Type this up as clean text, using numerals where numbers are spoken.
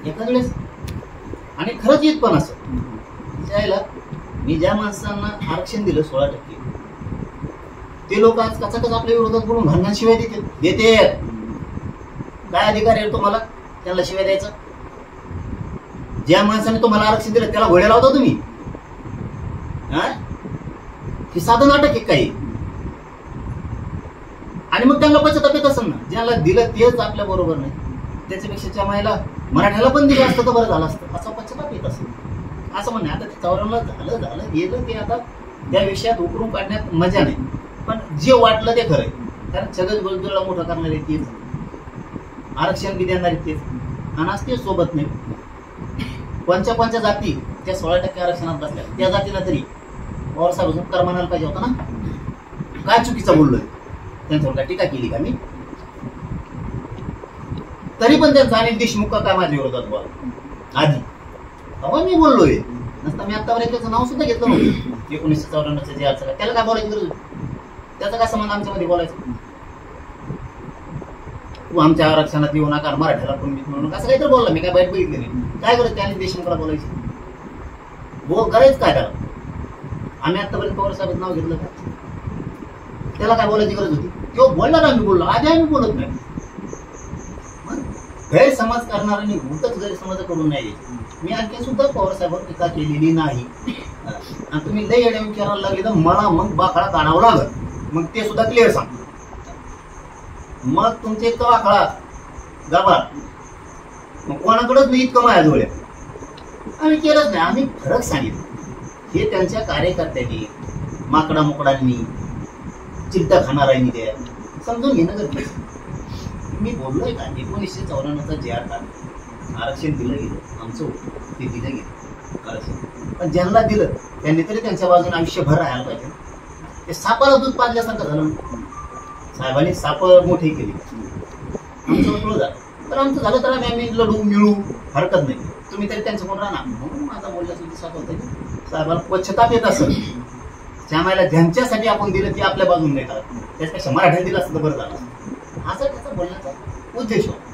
एखाद्या वेळेस आणि खरंच येत पण असं त्याला मी ज्या माणसांना आरक्षण दिलं 16%, ते लोक आज कचाकच आपल्या विरोधात बोलून घालण्यात शिवाय देते. काय अधिकार आहे तुम्हाला त्यांना शिवाय द्यायचं? ज्या माणसाने तुम्हाला आरक्षण दिलं त्याला घोड्या लावता तुम्ही? हे साधं नाटक आहे काही. आणि मग त्यांना पश्चाताप येत असेल ना, ज्याला दिलं तेच आपल्या बरोबर नाही, त्याच्यापेक्षा जमायला मराठ्याला पण दिलं असतं तर बरं झालं असतं, असा पश्चाताप येत असेल. असं म्हणणे आता ते 54 झालं गेलं ते आता त्या विषयात उकरून काढण्यात मजा नाही. पण जे वाटलं ते खरंय, कारण सगळ्याच गोलगोलला मोठा करणारे तेच, आरक्षण बी देणारे तेच, आणि आज ते सोबत नाही. कोणत्या जाती त्या 16% आरक्षणात बसल्या, त्या जातीला तरी पवार साहेब उपकार म्हणायला पाहिजे होता ना. काय चुकीचं बोललोय त्यांच्यावर? काय टीका केली का मी? तरी पण त्यांचा अनिल देशमुख काय माझ्या विरोधात बोला आधी तेव्हा मी बोललोय, नसता मी आतापर्यंत त्याचं नाव सुद्धा घेतलं नव्हतं. 1954 जे अर्ज त्याला काय बोलायची गरज? त्याचा काय संबंध आमच्यामध्ये बोलायचं? तू आमच्या आरक्षणात येऊ नका, मराठ्याला पण म्हणून असं काहीतरी बोलला. मी काय बाहेर बघितले नाही. काय करत त्याने देशमुखला बोलायचं? करायचं काय त्याला? आम्ही आतापर्यंत पवार साहेब नाव घेतलं का? त्याला काय बोलायची गरज होती? तो बोलला ना, आम्ही बोललो. आधी आम्ही बोलत नाही. गैरसमज करणाऱ्यांनी उलटच गैरसमज करून नाही. मी आणखी सुद्धा पवार साहेबांवर टीका केलेली नाही. आणि तुम्ही लय येड्या विचारायला लागले तर मला मग बाखळा काढावं लागल. मग ते सुद्धा क्लिअर सांग. मग तुमचे इतकं बाखळा गाबा मग कोणाकडेच नाही इतकं माझ्याजवळ आम्ही केलंच नाही. आम्ही फरक सांगितलं. हे त्यांच्या कार्यकर्त्यांनी, माकडा मोकडांनी, चिंता खाणाऱ्यांनी द्या समजून घेणं गरजेचं. मी बोललोय का 1954चा जे आरक्षण दिलं गेलं आमचं होतं ते दिलं गेलं आरक्षण. पण ज्यांना दिलं त्यांनी तरी त्यांच्या बाजूने आयुष्यभर राहायला पाहिजे. ते सापाला दूध पाजल्यासारखं झालं. साहेबांनी साप मोठी केली, आमचं उठलं झालं तर आमचं झालं तर आम्ही लढू मिळू हरकत नाही. तुम्ही तरी त्यांचं कोण राहणार. म्हणून माझा बोलण्याचं दिसत होतं की साहेबाला पश्चाताप येत असेल. त्यामुळे ज्यांच्यासाठी आपण दिलं ते आपल्या बाजून नाही करत, त्याच्यापेक्षा मराठ्याने दिलं असतं तर बरं झालं असं त्याचा बोलण्याचा उद्देश होता.